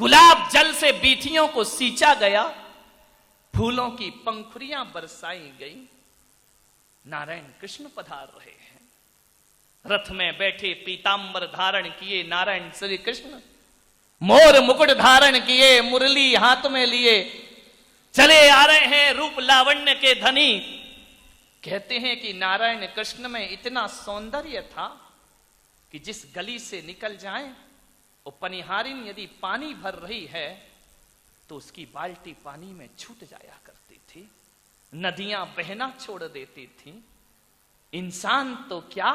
गुलाब जल से बीथियों को सींचा गया, फूलों की पंखुड़ियां बरसाई गई। नारायण कृष्ण पधार रहे हैं। रथ में बैठे पीतांबर धारण किए नारायण श्री कृष्ण, मोर मुकुट धारण किए, मुरली हाथ में लिए, चले आ रहे हैं रूप लावण्य के धनी। कहते हैं कि नारायण कृष्ण में इतना सौंदर्य था कि जिस गली से निकल जाएं, वो पनिहारिन यदि पानी भर रही है तो उसकी बाल्टी पानी में छूट जाया करती थी, नदियां बहना छोड़ देती थी। इंसान तो क्या,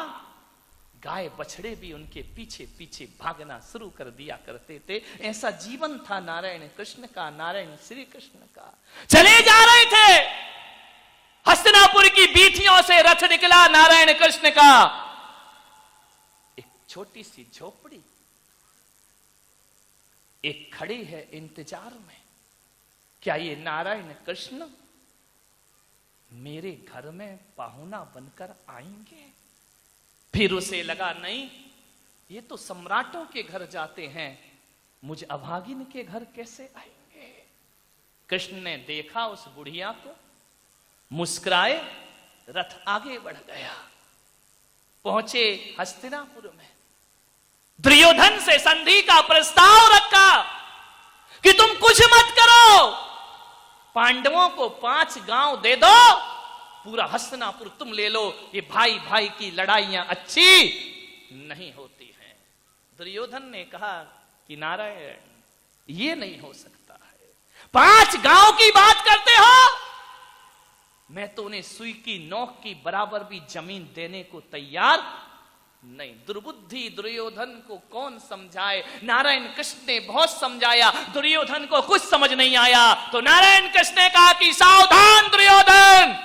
गाय बछड़े भी उनके पीछे पीछे भागना शुरू कर दिया करते थे। ऐसा जीवन था नारायण कृष्ण का, नारायण श्री कृष्ण का। चले जा रहे थे, हस्तिनापुर की बीथियों से रथ निकला नारायण कृष्ण का। एक छोटी सी झोपड़ी, एक खड़ी है इंतजार में, क्या ये नारायण कृष्ण मेरे घर में पाहुना बनकर आएंगे? फिर उसे लगा, नहीं, ये तो सम्राटों के घर जाते हैं, मुझ अभागिन के घर कैसे आएंगे? कृष्ण ने देखा उस बुढ़िया को, मुस्कुराए, रथ आगे बढ़ गया। पहुंचे हस्तिनापुर में, दुर्योधन से संधि का प्रस्ताव रखा कि तुम कुछ मत करो, पांडवों को 5 गांव दे दो, पूरा हस्तिनापुर तुम ले लो, ये भाई भाई की लड़ाइयां अच्छी नहीं होती हैं। दुर्योधन ने कहा कि नारायण ये नहीं हो सकता है, 5 गांव की बात करते हो, मैं तो उन्हें सुई की नोक की बराबर भी जमीन देने को तैयार नहीं। दुर्बुद्धि दुर्योधन को कौन समझाए? नारायण कृष्ण ने बहुत समझाया, दुर्योधन को कुछ समझ नहीं आया। तो नारायण कृष्ण ने कहा कि सावधान दुर्योधन,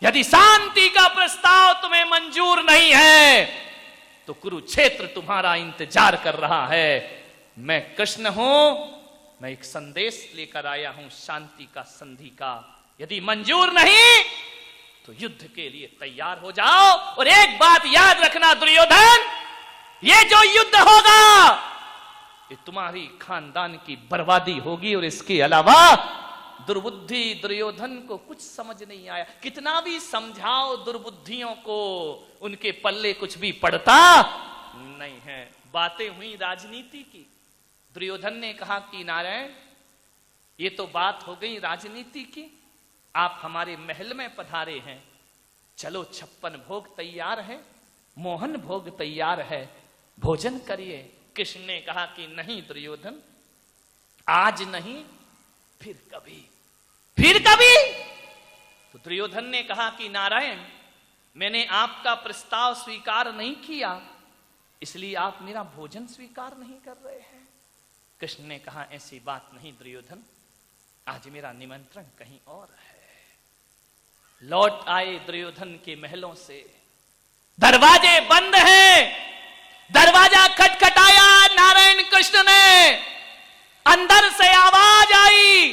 यदि शांति का प्रस्ताव तुम्हें मंजूर नहीं है तो कुरुक्षेत्र तुम्हारा इंतजार कर रहा है। मैं कृष्ण हूं, मैं एक संदेश लेकर आया हूं शांति का, संधि का। यदि मंजूर नहीं तो युद्ध के लिए तैयार हो जाओ। और एक बात याद रखना दुर्योधन, ये जो युद्ध होगा ये तुम्हारी खानदान की बर्बादी होगी। और इसके अलावा दुर्बुद्धि दुर्योधन को कुछ समझ नहीं आया, कितना भी समझाओ दुर्बुद्धियों को, उनके पल्ले कुछ भी पड़ता नहीं है। बातें हुई राजनीति की। दुर्योधन ने कहा कि नारायण, ये तो बात हो गई राजनीति की, आप हमारे महल में पधारे हैं, चलो 56 भोग तैयार है, मोहन भोग तैयार है, भोजन करिए। कृष्ण ने कहा कि नहीं दुर्योधन, आज नहीं, फिर कभी, फिर कभी। तो दुर्योधन ने कहा कि नारायण, मैंने आपका प्रस्ताव स्वीकार नहीं किया, इसलिए आप मेरा भोजन स्वीकार नहीं कर रहे हैं। कृष्ण ने कहा ऐसी बात नहीं दुर्योधन, आज मेरा निमंत्रण कहीं और है। लौट आए दुर्योधन के महलों से, दरवाजे बंद हैं, दरवाजा खटखटाया नारायण कृष्ण ने, अंदर से आवाज आई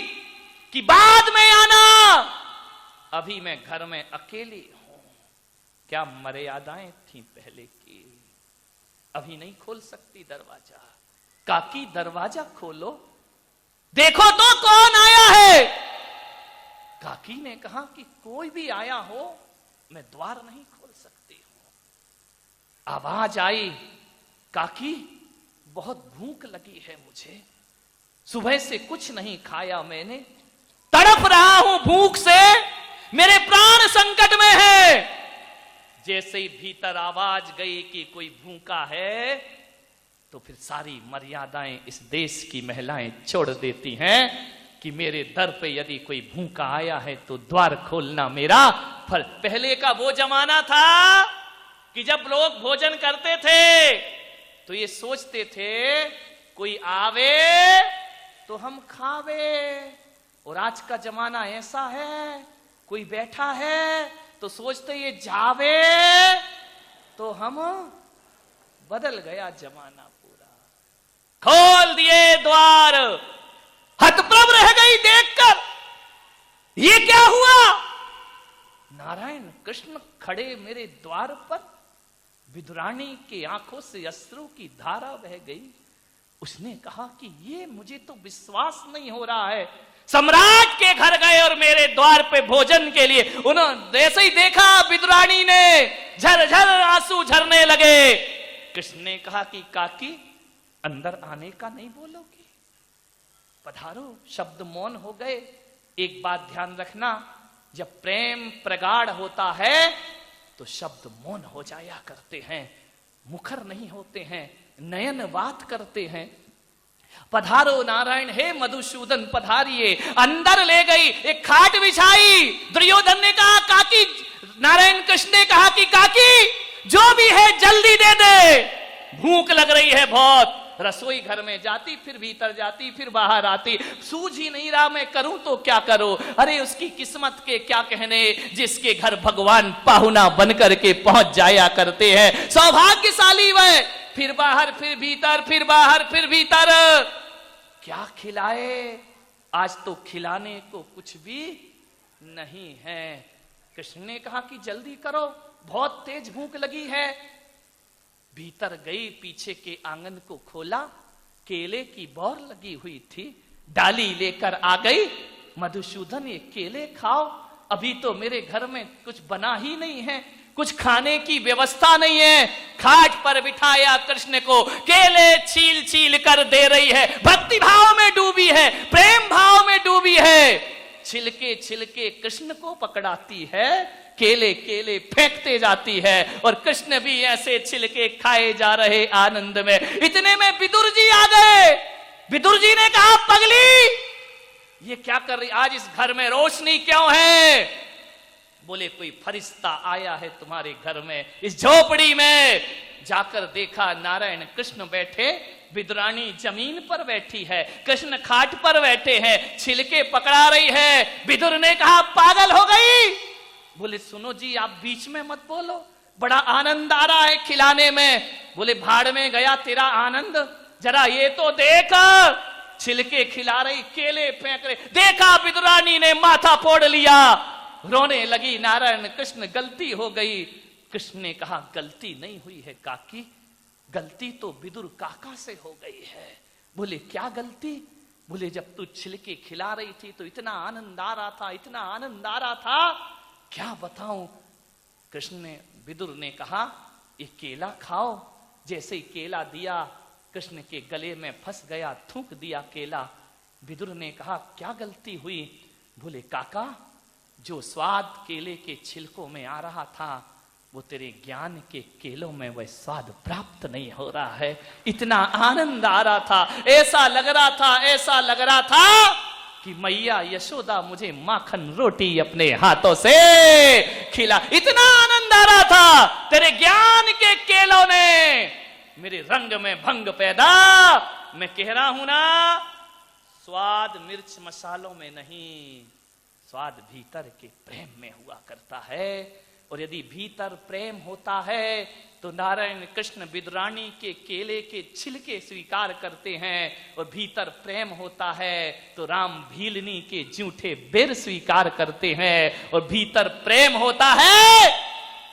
कि बाद में आना, अभी मैं घर में अकेली हूं। क्या मर्यादाएं थी पहले की, अभी नहीं खोल सकती दरवाजा। काकी दरवाजा खोलो, देखो तो कौन आया है। काकी ने कहा कि कोई भी आया हो, मैं द्वार नहीं खोल सकती हूं। आवाज आई, काकी बहुत भूख लगी है मुझे, सुबह से कुछ नहीं खाया मैंने, तड़प रहा हूं भूख से, मेरे प्राण संकट में है। जैसे ही भीतर आवाज गई कि कोई भूखा है, तो फिर सारी मर्यादाएं इस देश की महिलाएं छोड़ देती हैं कि मेरे दर पे यदि कोई भूखा आया है तो द्वार खोलना मेरा फल। पहले का वो जमाना था कि जब लोग भोजन करते थे तो ये सोचते थे कोई आवे तो हम खावे, और आज का जमाना ऐसा है, कोई बैठा है तो सोचते ये जावे तो हम, बदल गया जमाना पूरा। खोल दिए द्वार, हतप्रभ रह गई देखकर, ये क्या हुआ? नारायण कृष्ण खड़े मेरे द्वार पर, विदुरानी की आंखों से अश्रु की धारा बह गई। उसने कहा कि ये मुझे तो विश्वास नहीं हो रहा है। सम्राट के घर गए और मेरे द्वार पे भोजन के लिए, उन्होंने जैसे ही देखा विदुरानी ने झरझर आंसू झरने लगे। कृष्ण ने कहा कि काकी अंदर आने का नहीं बोलोगी, पधारो। शब्द मौन हो गए। एक बात ध्यान रखना, जब प्रेम प्रगाढ़ होता है तो शब्द मौन हो जाया करते हैं, मुखर नहीं होते हैं, नयन बात करते हैं। पधारो नारायण, हे मधुसूदन पधारिए। अंदर ले गई, एक खाट बिछाई। दुर्योधन ने कहा काकी, नारायण कृष्ण ने कहा कि काकी जो भी है जल्दी दे दे, भूख लग रही है बहुत। रसोई घर में जाती, फिर भीतर जाती, फिर बाहर आती, सूझ ही नहीं रहा मैं करूं तो क्या करूं। अरे उसकी किस्मत के क्या कहने, जिसके घर भगवान पाहुना बनकर के पहुंच जाया करते हैं, सौभाग्यशाली वह। फिर बाहर, फिर भीतर, फिर बाहर, फिर भीतर, क्या खिलाए। आज तो खिलाने को कुछ भी नहीं है। कृष्ण ने कहा कि जल्दी करो, बहुत तेज भूख लगी है। भीतर गई, पीछे के आंगन को खोला, केले की बौर लगी हुई थी, डाली लेकर आ गई। मधुसूदन ये केले खाओ, अभी तो मेरे घर में कुछ बना ही नहीं है, कुछ खाने की व्यवस्था नहीं है। खाट पर बिठाया, कृष्ण को केले छील छील कर दे रही है। भक्ति भाव में डूबी है, प्रेम भाव में डूबी है। छिलके छिलके कृष्ण को पकड़ाती है, केले केले फेंकते जाती है, और कृष्ण भी ऐसे छिलके खाए जा रहे आनंद में। इतने में विदुर जी आ गए। विदुर जी ने कहा पगली ये क्या कर रही, आज इस घर में रोशनी क्यों है। बोले कोई फरिश्ता आया है तुम्हारे घर में। इस झोपड़ी में जाकर देखा, नारायण कृष्ण बैठे, विदुरानी जमीन पर बैठी है, कृष्ण खाट पर बैठे हैं, छिलके पकड़ा रही है। विदुर ने कहा पागल हो गई। बोले सुनो जी, आप बीच में मत बोलो, बड़ा आनंद आ रहा है खिलाने में। बोले भाड़ में गया तेरा आनंद, जरा ये तो देख। छिलके खिला रही, केले फेंक रही। देखा विदुरानी ने माथा फोड़ लिया, रोने लगी। नारायण कृष्ण गलती हो गई। कृष्ण ने कहा गलती नहीं हुई है काकी, गलती तो विदुर काका से हो गई है। बोले क्या गलती। बोले जब तू छिलके खिला रही थी तो इतना आनंद आ रहा था, इतना आनंद आ रहा था, क्या बताऊं। कृष्ण ने, विदुर ने कहा ये केला खाओ। जैसे ही केला दिया, कृष्ण के गले में फंस गया, थूक दिया केला। विदुर ने कहा क्या गलती हुई। बोले काका जो स्वाद केले के छिलकों में आ रहा था, वो तेरे ज्ञान के केलों में वह स्वाद प्राप्त नहीं हो रहा है। इतना आनंद आ रहा था, ऐसा लग रहा था, ऐसा लग रहा था कि मैया यशोदा मुझे माखन रोटी अपने हाथों से खिला। इतना आनंद आ रहा था, तेरे ज्ञान के केलों ने मेरे रंग में भंग पैदा। मैं कह रहा हूं ना, स्वाद मिर्च मसालों में नहीं, स्वाद भीतर के प्रेम में हुआ करता है। और यदि भीतर प्रेम होता है तो नारायण कृष्ण विदुरानी के केले के छिलके स्वीकार करते हैं, और भीतर प्रेम होता है तो राम भीलनी के जूठे बेर स्वीकार करते हैं, और भीतर प्रेम होता है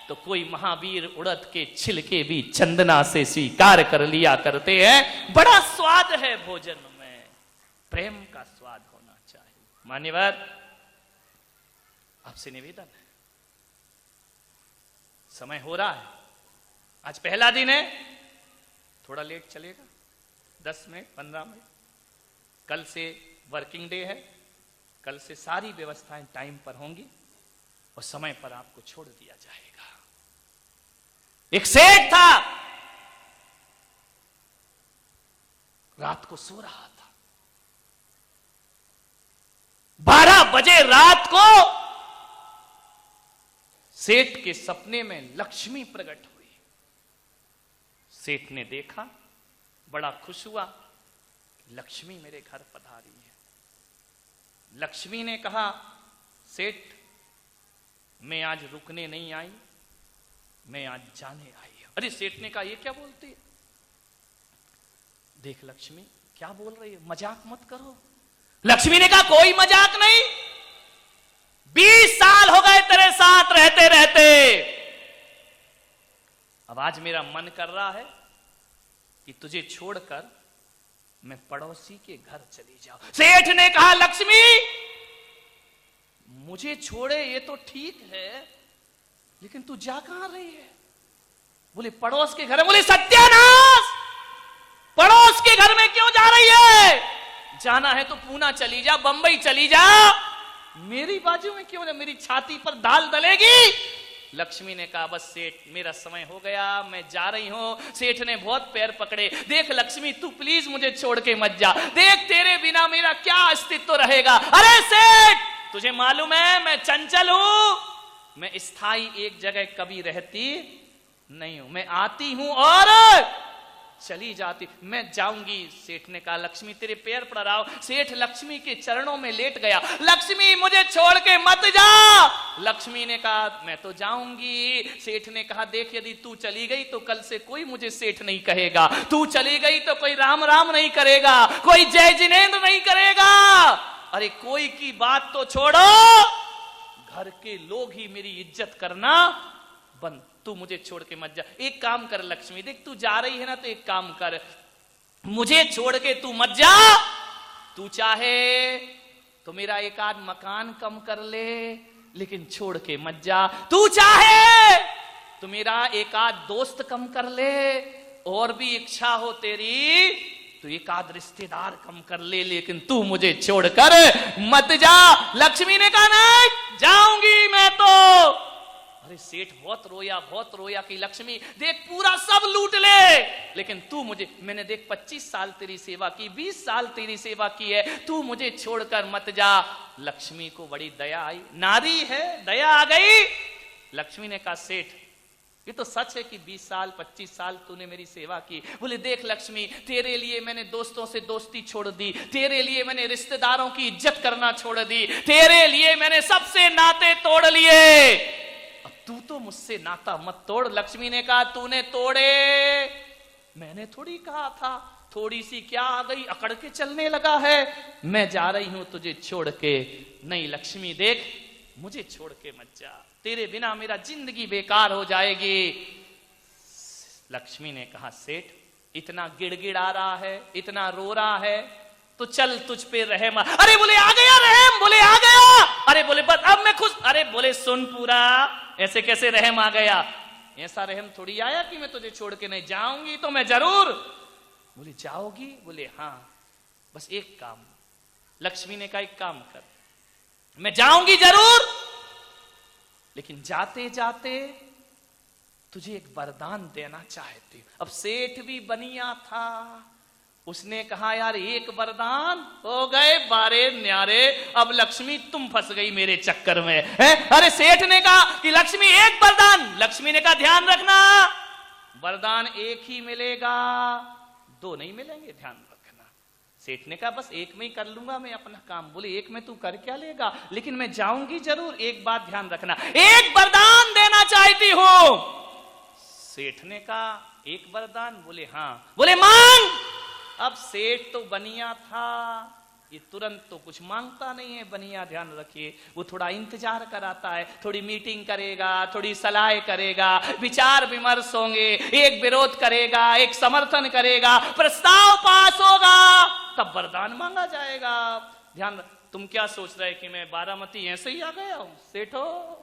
तो कोई महावीर उड़द के छिलके भी चंदना से स्वीकार कर लिया करते हैं। बड़ा स्वाद है भोजन में, प्रेम का स्वाद होना चाहिए। मान्यवर आपसे निवेदन है, समय हो रहा है, आज पहला दिन है, थोड़ा लेट चलेगा, 10 मिनट 15 मिनट। कल से वर्किंग डे है, कल से सारी व्यवस्थाएं टाइम पर होंगी और समय पर आपको छोड़ दिया जाएगा। एक सेठ था, रात को सो रहा था, 12 बजे रात को सेठ के सपने में लक्ष्मी प्रकट हुई। सेठ ने देखा, बड़ा खुश हुआ, लक्ष्मी मेरे घर पधारी है। लक्ष्मी ने कहा सेठ मैं आज रुकने नहीं आई, मैं आज जाने आई हूं। अरे सेठ ने कहा ये क्या बोलती है। देख लक्ष्मी क्या बोल रही है, मजाक मत करो। लक्ष्मी ने कहा कोई मजाक नहीं, 20 साल हो गए तेरे साथ रहते रहते, अब आज मेरा मन कर रहा है कि तुझे छोड़कर मैं पड़ोसी के घर चली जाऊं। सेठ ने कहा लक्ष्मी मुझे छोड़े ये तो ठीक है, लेकिन तू जा कहां रही है? बोले पड़ोस के घर है। बोले सत्यानाश, पड़ोस के घर में क्यों जा रही है? जाना है तो पूना चली जा, बंबई चली जा, मेरी बाजू में क्यों? मेरी छाती पर दाल दलेगी। लक्ष्मी ने कहा बस सेठ मेरा समय हो गया, मैं जा रही हूं। सेठ ने बहुत पैर पकड़े। देख लक्ष्मी तू प्लीज मुझे छोड़ के मत जा, देख तेरे बिना मेरा क्या अस्तित्व रहेगा। अरे सेठ तुझे मालूम है मैं चंचल हूं, मैं स्थायी एक जगह कभी रहती नहीं हूं, मैं आती हूं और चली जाती, मैं जाऊंगी। सेठ ने कहा लक्ष्मी तेरे पैर पड़ रहा हूं। सेठ लक्ष्मी के चरणों में लेट गया। लक्ष्मी मुझे छोड़ के मत जा। लक्ष्मी ने कहा मैं तो जाऊंगी। सेठ ने कहा देख यदि तू चली गई तो कल से कोई मुझे सेठ नहीं कहेगा, तू चली गई तो कोई राम राम नहीं करेगा, कोई जय जिनेंद्र नहीं करेगा। अरे कोई की बात तो छोड़ो, घर के लोग ही मेरी इज्जत करना बंद, तू मुझे छोड़ के मत जा। एक काम कर लक्ष्मी, देख तू जा रही है ना तो एक काम कर, मुझे छोड़ के तू मत जा। तू चाहे तो मेरा एक आध मकान कम कर ले, लेकिन छोड़ के मत जा। तू चाहे तो मेरा एक आध दोस्त कम कर ले, और भी इच्छा हो तेरी तो एक आध रिश्तेदार कम कर ले, लेकिन तू मुझे छोड़कर मत जा। लक्ष्मी ने कहा नहीं जाऊंगी मैं तो। अरे सेठ बहुत रोया कि लक्ष्मी देख पूरा सब लूट ले, लेकिन तू मुझे, मैंने देख 25 साल तेरी सेवा की, 20 साल तेरी सेवा की है, तू मुझे छोड़कर मत जा। लक्ष्मी को बड़ी दया आई, नारी है दया आ गई। लक्ष्मी ने कहा सेठ ये तो सच है कि 20 साल 25 साल तूने मेरी सेवा की। बोले देख लक्ष्मी तेरे लिए मैंने दोस्तों से दोस्ती छोड़ दी, तेरे लिए मैंने रिश्तेदारों की इज्जत करना छोड़ दी, तेरे लिए मैंने सबसे नाते तोड़ लिए, अब तू तो मुझसे नाता मत तोड़। लक्ष्मी ने कहा तूने तोड़े, मैंने थोड़ी कहा था, थोड़ी सी क्या आ गई, अकड़ के चलने लगा है, मैं जा रही हूं तुझे छोड़ के। नहीं लक्ष्मी देख मुझे छोड़ के मत जा, तेरे बिना मेरा जिंदगी बेकार हो जाएगी। लक्ष्मी ने कहा सेठ इतना गिड़गिड़ा रहा है, इतना रो रहा है, तो चल तुझ पे रहम। अरे बोले आ गया रहम, बोले आ गया। अरे बोले बस अब मैं खुश। अरे बोले सुन पूरा, ऐसे कैसे रहम आ गया? ऐसा रहम थोड़ी आया कि मैं तुझे छोड़ के नहीं जाऊंगी, तो मैं जरूर। बोले जाओगी? बोले हाँ बस एक काम। लक्ष्मी ने कहा एक काम कर, मैं जाऊंगी जरूर, लेकिन जाते जाते तुझे एक वरदान देना चाहती हूं। अब सेठ भी बनिया था, उसने कहा यार एक वरदान हो गए बारे न्यारे, अब लक्ष्मी तुम फंस गई मेरे चक्कर में है? अरे सेठ ने कहा कि लक्ष्मी एक वरदान। लक्ष्मी ने कहा ध्यान रखना वरदान एक ही मिलेगा, दो नहीं मिलेंगे, ध्यान रखना। सेठ ने कहा बस एक में ही कर लूंगा मैं अपना काम। बोले एक में तू कर क्या लेगा, लेकिन मैं जाऊंगी जरूर, एक बात ध्यान रखना, एक वरदान देना चाहती हूं। सेठ ने कहा एक वरदान? बोले हाँ। बोले मांग। अब सेठ तो बनिया था, ये तुरंत तो कुछ मांगता नहीं है बनिया, ध्यान रखिए, वो थोड़ा इंतजार कराता है, थोड़ी मीटिंग करेगा, थोड़ी सलाह करेगा, विचार विमर्श होंगे, एक विरोध करेगा, एक समर्थन करेगा, प्रस्ताव पास होगा, तब वरदान मांगा जाएगा। ध्यान, तुम क्या सोच रहे कि मैं बारामती ऐसे ही आ गया हूं? सेठो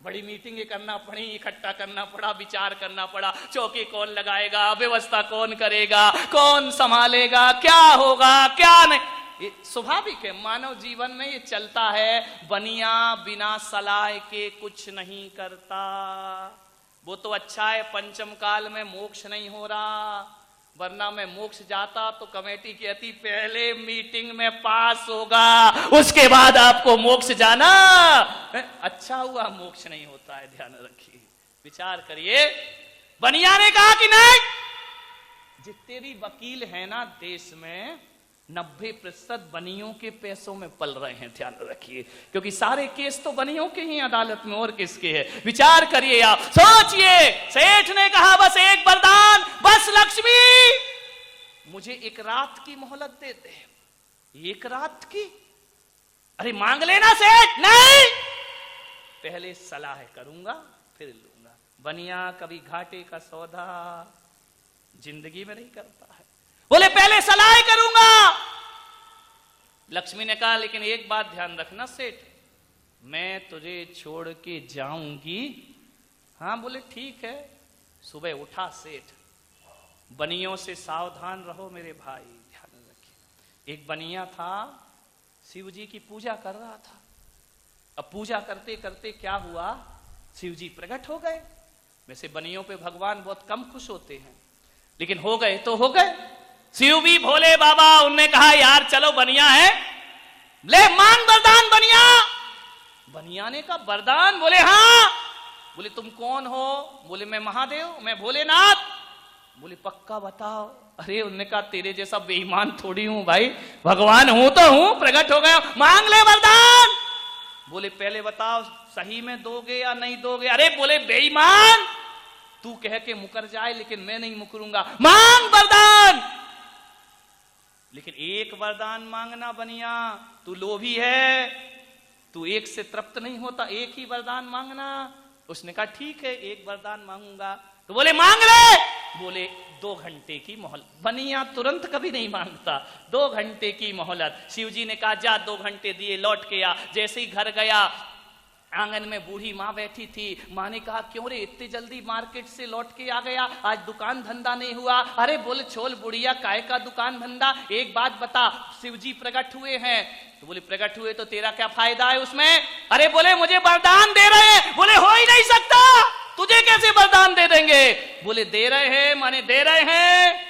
बड़ी मीटिंग करना पड़ी, इकट्ठा करना पड़ा, विचार करना पड़ा, चौकी कौन लगाएगा, व्यवस्था कौन करेगा, कौन संभालेगा, क्या होगा क्या नहीं, ये स्वाभाविक है, मानव जीवन में ये चलता है। बनिया बिना सलाह के कुछ नहीं करता। वो तो अच्छा है पंचम काल में मोक्ष नहीं हो रहा, वरना मैं मोक्ष जाता तो कमेटी कहती पहले मीटिंग में पास होगा, उसके बाद आपको मोक्ष जाना। अच्छा हुआ मोक्ष नहीं होता है, ध्यान रखिए, विचार करिए। बनिया ने कहा कि नहीं, जितने भी वकील हैं ना देश में 90% बनियों के पैसों में पल रहे हैं, ध्यान रखिए, क्योंकि सारे केस तो बनियों के ही अदालत में, और किसके है? विचार करिए, आप सोचिए। सेठ ने कहा बस एक वरदान, बस लक्ष्मी मुझे एक रात की मोहलत दे दे। एक रात की? अरे मांग लेना सेठ। नहीं, पहले सलाह करूंगा फिर लूंगा। बनिया कभी घाटे का सौदा जिंदगी में नहीं करता है। बोले पहले सलाह करूंगा। लक्ष्मी ने कहा लेकिन एक बात ध्यान रखना सेठ, मैं तुझे छोड़ के जाऊंगी। हाँ बोले ठीक है। सुबह उठा सेठ, बनियों से सावधान रहो मेरे भाई, ध्यान रखिए। एक बनिया था, शिव जी की पूजा कर रहा था। अब पूजा करते करते क्या हुआ, शिव जी प्रकट हो गए। वैसे बनियों पे भगवान बहुत कम खुश होते हैं, लेकिन हो गए तो हो गए। शिव भी भोले बाबा, उनने कहा यार चलो बनिया है, ले मांग वरदान बनिया। बनिया ने कहा वरदान? बोले हाँ। बोले तुम कौन हो? बोले मैं महादेव, मैं भोलेनाथ। बोले पक्का बताओ। अरे उनने कहा तेरे जैसा बेईमान थोड़ी हूं भाई, भगवान हूं तो हूं, प्रकट हो गया, मांग ले वरदान। बोले पहले बताओ सही में दोगे या नहीं दोगे? अरे बोले बेईमान, तू कह के मुकर जाए लेकिन मैं नहीं मुकरूंगा, मांग वरदान। लेकिन एक वरदान मांगना बनिया, तू लोभी है, तू एक से तृप्त नहीं होता, एक ही वरदान मांगना। उसने कहा ठीक है एक वरदान मांगूंगा। तो बोले मांग ले। बोले 2 घंटे की मोहलत। बनिया तुरंत कभी नहीं मांगता, 2 घंटे की मोहलत। शिव जी ने कहा जा 2 घंटे दिए, लौट के आ। जैसे ही घर गया, आंगन में बूढ़ी माँ बैठी थी। माँ ने कहा क्यों रे इतनी जल्दी मार्केट से लौट के आ गया, आज दुकान धंधा नहीं हुआ? अरे बोले छोल बुढ़िया, काय का दुकान धंधा, एक बात बता, शिव जी प्रकट हुए हैं। तो बोले प्रकट हुए तो तेरा क्या फायदा है उसमें? अरे बोले मुझे वरदान दे रहे हैं। बोले हो ही नहीं सकता, तुझे कैसे वरदान दे देंगे? बोले दे रहे हैं, माने दे रहे हैं।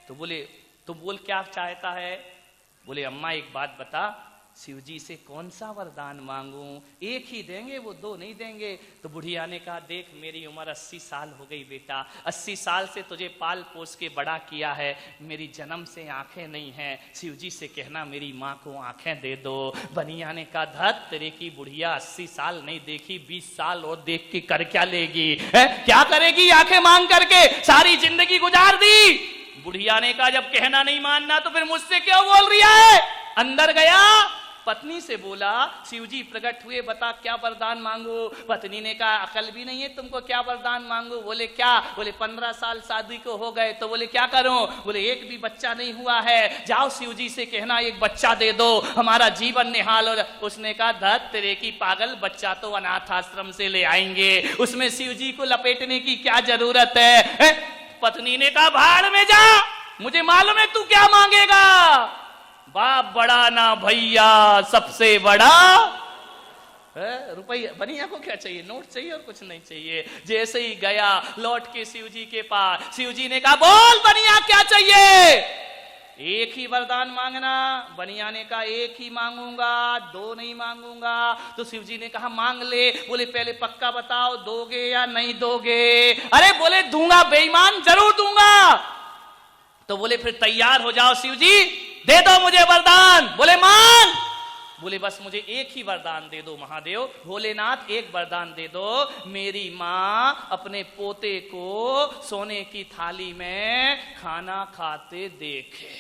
तो बोले तुम बोल क्या चाहता है? बोले अम्मा एक बात बता, शिव जी से कौन सा वरदान मांगूं? एक ही देंगे, वो 2 नहीं देंगे। तो बुढ़िया ने कहा देख मेरी उम्र 80 साल हो गई बेटा, 80 साल से तुझे पाल पोस के बड़ा किया है, मेरी जन्म से आंखें नहीं हैं, शिव जी से कहना मेरी माँ को आंखें दे दो। बनिया ने कहा धत तेरे की बुढ़िया 80 साल नहीं देखी, 20 साल और देख के कर क्या लेगी? क्या करेगी आंखें मांग करके? सारी जिंदगी गुजार दी। बुढ़िया ने कहा जब कहना नहीं मानना तो फिर मुझसे क्यों बोल रही है? अंदर गया, पत्नी से बोला शिव जी प्रकट हुए, बता क्या वरदान मांगू? पत्नी ने कहा अकल भी नहीं है तुमको, क्या वरदान मांगू? बोले क्या? बोले 15 साल शादी को हो गए। तो बोले क्या करूं? बोले एक भी बच्चा नहीं हुआ है, जाओ शिव जी से कहना एक बच्चा दे दो, हमारा जीवन निहाल हो। उसने कहा धत तेरे की पागल, बच्चा तो अनाथ आश्रम से ले आएंगे, उसमें शिव जी को लपेटने की क्या जरूरत है? पत्नी ने कहा भाड़ में जा, मुझे मालूम है तू क्या मांगेगा। बाप बड़ा ना भैया सबसे बड़ा रुपया। बनिया को क्या चाहिए? नोट चाहिए और कुछ नहीं चाहिए। जैसे ही गया लौट के शिव जी के पास, शिव जी ने कहा बोल बनिया क्या चाहिए? एक ही वरदान मांगना। बनिया ने कहा एक ही मांगूंगा, 2 नहीं मांगूंगा। तो शिव जी ने कहा मांग ले। बोले पहले पक्का बताओ दोगे या नहीं दोगे? अरे बोले दूंगा बेईमान, जरूर दूंगा। तो बोले फिर तैयार हो जाओ शिव जी, दे दो मुझे वरदान। बोले मांग। बोले बस मुझे एक ही वरदान दे दो महादेव, भोलेनाथ एक वरदान दे दो, मेरी माँ अपने पोते को सोने की थाली में खाना खाते देखे।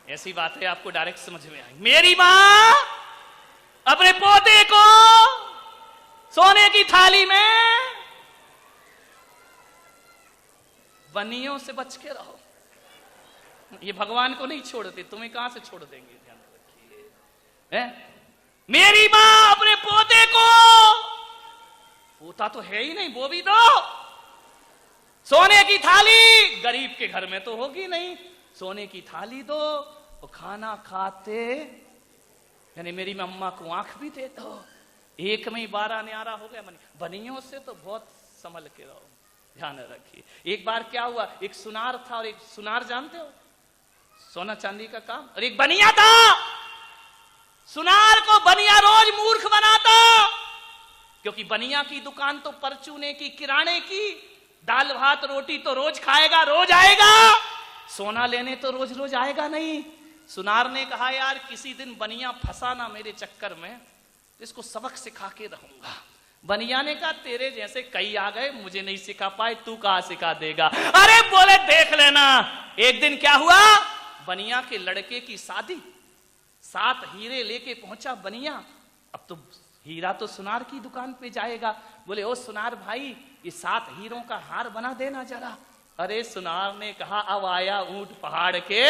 ऐसी बातें आपको डायरेक्ट समझ में आएंगी। मेरी माँ अपने पोते को सोने की थाली में। बनियों से बच के रहो, ये भगवान को नहीं छोड़ते, तुम्हें कहां से छोड़ देंगे, ध्यान रखिए। मेरी मां अपने पोते को, पोता तो है ही नहीं, वो भी दो, सोने की थाली, गरीब के घर में तो होगी नहीं, सोने की थाली दो और खाना खाते, यानी मेरी मम्मा को आंख भी दे दो। एक में ही 12 न्यारा हो गया। बनियों से तो बहुत संभल के रहो, ध्यान रखिए। एक बार क्या हुआ, एक सुनार था, और एक सुनार जानते हो सोना चांदी का काम, और एक बनिया था। सुनार को बनिया रोज मूर्ख बनाता, क्योंकि बनिया की दुकान तो परचूने की, किराने की, दाल भात रोटी तो रोज खाएगा, रोज आएगा, सोना लेने तो रोज रोज आएगा नहीं। सुनार ने कहा यार किसी दिन बनिया फंसा ना मेरे चक्कर में, इसको सबक सिखा के रहूंगा। बनिया ने कहा तेरे जैसे कई आ गए, मुझे नहीं सिखा पाए, तू कहां सिखा देगा। अरे बोले देख लेना। एक दिन क्या हुआ, बनिया के लड़के की शादी, 7 हीरे लेके पहुंचा बनिया। अब तो हीरा तो सुनार की दुकान पे जाएगा। बोले ओ सुनार भाई, ये 7 हीरों का हार बना देना जरा। अरे सुनार ने कहा अब आया ऊंट पहाड़ के,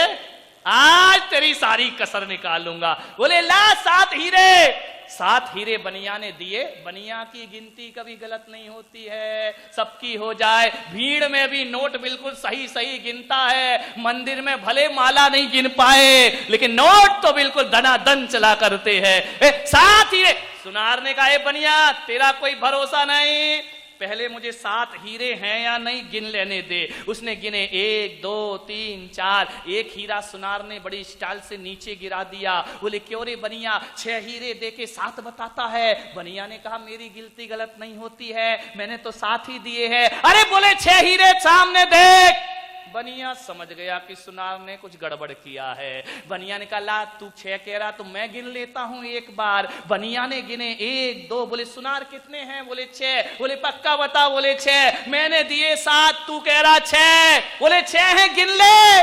आज तेरी सारी कसर निकालूंगा। बोले ला 7 हीरे। 7 हीरे बनिया ने दिए। बनिया की गिनती कभी गलत नहीं होती है, सबकी हो जाए। भीड़ में भी नोट बिल्कुल सही सही गिनता है। मंदिर में भले माला नहीं गिन पाए, लेकिन नोट तो बिल्कुल धनाधन चला करते हैं। 7 हीरे। सुनार ने कहा ए बनिया, तेरा कोई भरोसा नहीं, पहले मुझे 7 हीरे हैं या नहीं गिन लेने दे। उसने गिने 1 2 3 4। एक हीरा सुनार ने बड़ी स्टाइल से नीचे गिरा दिया। बोले क्यों रे बनिया, 6 हीरे दे के 7 बताता है। बनिया ने कहा मेरी गिनती गलत नहीं होती है, मैंने तो 7 ही दिए हैं। अरे बोले 6 हीरे सामने देख। बनिया समझ गया कि सुनार ने कुछ गड़बड़ किया है। बनिया ने कहा ला तू 6 कह रहा तो मैं गिन लेता हूं एक बार। बनिया ने गिने 1 2। बोले सुनार कितने हैं? बोले 6। बोले पक्का बता? बोले 6। मैंने दिए 7, तू कह रहा 6। बोले 6 हैं, गिन ले।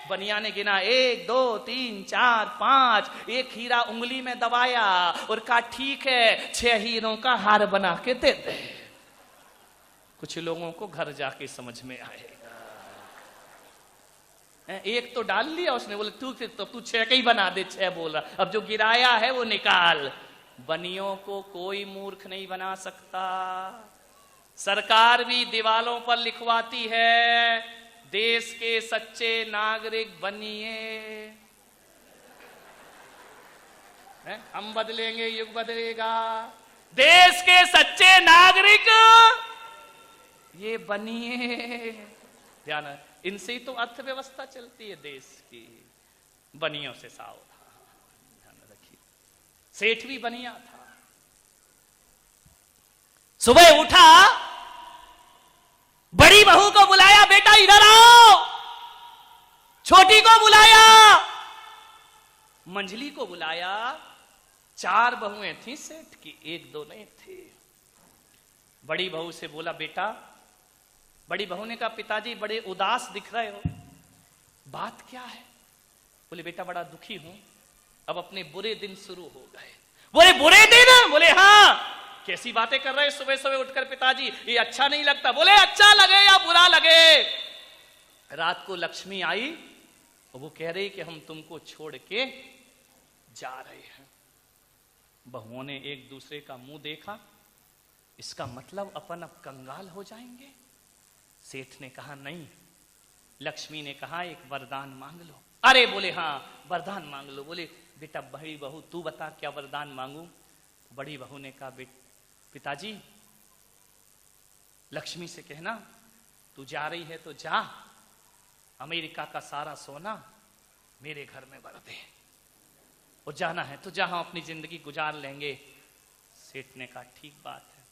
बनिया ने गिना 1 2 3 4 5। एक हीरा उंगली में दबाया और कहा ठीक है, 6 हीरों का हार बना के दे दे। कुछ लोगों को घर जाके समझ में आएगा। एक तो डाल लिया उसने। बोले तू 6 का ही बना दे, 6 बोल रहा। अब जो गिराया है वो निकाल। बनियों को कोई मूर्ख नहीं बना सकता। सरकार भी दीवालों पर लिखवाती है देश के सच्चे नागरिक बनिए, हम बदलेंगे युग बदलेगा। देश के सच्चे नागरिक ये बनिए। ध्यान है, इनसे ही तो अर्थव्यवस्था चलती है देश की। बनियों से सावधान, ध्यान रखिए। सेठ भी बनिया था। सुबह उठा, बड़ी बहू को बुलाया, बेटा इधर आओ। छोटी को बुलाया, मंझली को बुलाया। 4 बहुएं थी सेठ की, 1 2 नहीं थी। बड़ी बहू से बोला बेटा। बड़ी बहू ने कहा पिताजी बड़े उदास दिख रहे हो, बात क्या है? बोले बेटा बड़ा दुखी हूं, अब अपने बुरे दिन शुरू हो गए। बोले बुरे दिन? बोले हाँ। कैसी बातें कर रहे सुबह सुबह उठकर पिताजी, ये अच्छा नहीं लगता। बोले अच्छा लगे या बुरा लगे, रात को लक्ष्मी आई और वो कह रही कि हम तुमको छोड़ के जा रहे हैं। बहुओं ने एक दूसरे का मुंह देखा, इसका मतलब अपन अब कंगाल हो जाएंगे। सेठ ने कहा नहीं। लक्ष्मी ने कहा एक वरदान मांग लो। अरे बोले हाँ वरदान मांग लो। बोले बेटा बड़ी बहू तू बता क्या वरदान मांगू? बड़ी बहू ने कहा पिताजी लक्ष्मी से कहना तू जा रही है तो जा, अमेरिका का सारा सोना मेरे घर में भर दे, और जाना है तो जहां अपनी जिंदगी गुजार लेंगे। सेठ ने कहा ठीक बात है।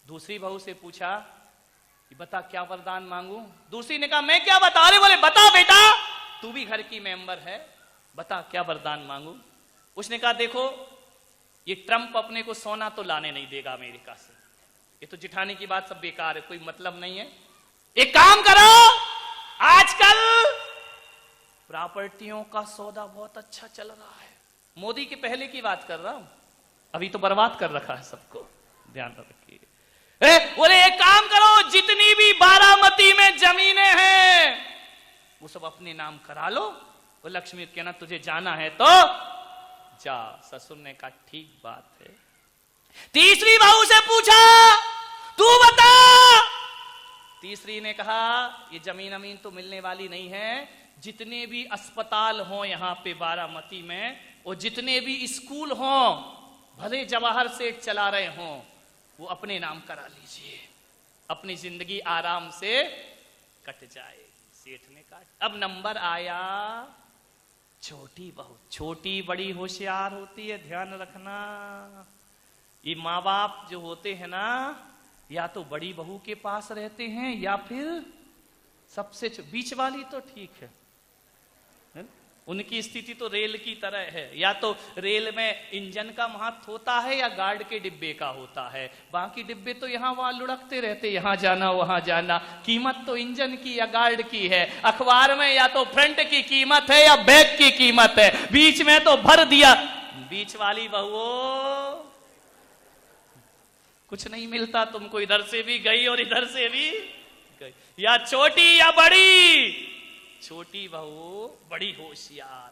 दूसरी बहू से पूछा कि बता क्या वरदान मांगू? दूसरी ने कहा मैं क्या बता रहे? बोले बता बेटा, तू भी घर की मेंबर है, बता क्या वरदान मांगू? उसने कहा देखो ये ट्रंप अपने को सोना तो लाने नहीं देगा अमेरिका से, ये तो जिठाने की बात सब बेकार है, कोई मतलब नहीं है। एक काम करो, आजकल प्रॉपर्टियों का सौदा बहुत अच्छा चल रहा है। मोदी के पहले की बात कर रहा हूं, अभी तो बर्बाद कर रखा है सबको, ध्यान रखिए। बोले एक काम करो, जितनी भी बारामती में जमीनें हैं वो सब अपने नाम करा लो। वो लक्ष्मी कहना तुझे जाना है तो जा। ससुर ने कहा ठीक बात है। तीसरी बहू से पूछा तू बता। तीसरी ने कहा ये जमीन अमीन तो मिलने वाली नहीं है, जितने भी अस्पताल हों यहाँ पे बारामती में, और जितने भी स्कूल हों, भले जवाहर सेठ चला रहे हों, वो अपने नाम करा लीजिए, अपनी जिंदगी आराम से कट जाएगी। सेठ ने कहा अब नंबर आया छोटी बहू। छोटी बड़ी होशियार होती है, ध्यान रखना। ये माँ बाप जो होते हैं ना, या तो बड़ी बहू के पास रहते हैं या फिर सबसे बीच वाली तो ठीक है, उनकी स्थिति तो रेल की तरह है, या तो रेल में इंजन का महत्व होता है या गार्ड के डिब्बे का होता है। बाकी डिब्बे तो यहाँ वहां लुढ़कते रहते, यहाँ जाना वहां जाना। कीमत तो इंजन की या गार्ड की है। अखबार में या तो फ्रंट की कीमत है या बैक की कीमत है, बीच में तो भर दिया। बीच वाली बहुओं कुछ नहीं मिलता तुमको, इधर से भी गई और इधर से भी गई, या छोटी या बड़ी। छोटी बहू बड़ी होशियार।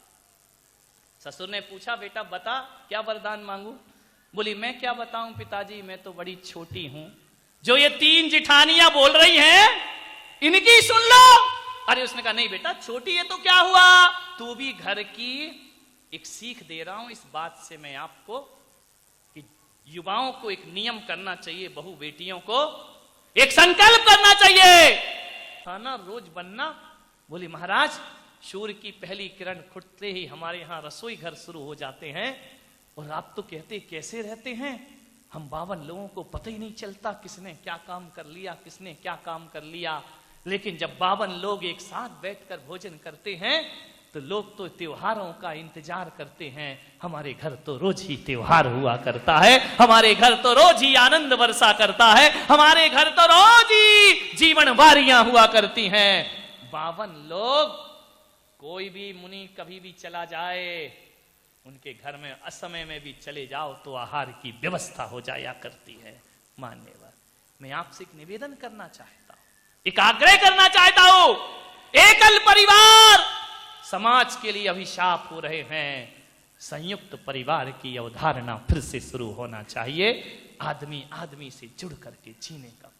ससुर ने पूछा बेटा बता क्या वरदान मांगू? बोली मैं क्या बताऊं पिताजी, मैं तो बड़ी छोटी हूं, जो ये 3 जिठानियां बोल रही हैं इनकी सुन लो। अरे उसने कहा नहीं बेटा छोटी है तो क्या हुआ, तू भी घर की एक सीख दे रहा हूं इस बात से मैं आपको कि युवाओं को एक नियम करना चाहिए, बहू बेटियों को एक संकल्प करना चाहिए, खाना रोज बनना। बोली महाराज सूर्य की पहली किरण फुटते ही हमारे यहाँ रसोई घर शुरू हो जाते हैं, और आप तो कहते कैसे रहते हैं, हम 52 लोगों को पता ही नहीं चलता किसने क्या काम कर लिया, किसने क्या काम कर लिया। लेकिन जब 52 लोग एक साथ बैठकर भोजन करते हैं तो लोग तो त्योहारों का इंतजार करते हैं। हमारे घर तो रोज ही त्योहार हुआ करता है, हमारे घर तो रोज ही आनंद वर्षा करता है, हमारे घर तो रोज ही जीवन वारियां हुआ करती हैं। 52 लोग, कोई भी मुनि कभी भी चला जाए उनके घर में असमय में भी चले जाओ तो आहार की व्यवस्था हो जाया करती है। मान्यवर, मैं आपसे एक निवेदन करना चाहता हूं, एक आग्रह करना चाहता हूं। एकल परिवार समाज के लिए अभिशाप हो रहे हैं, संयुक्त परिवार की अवधारणा फिर से शुरू होना चाहिए। आदमी आदमी से जुड़ करके जीने का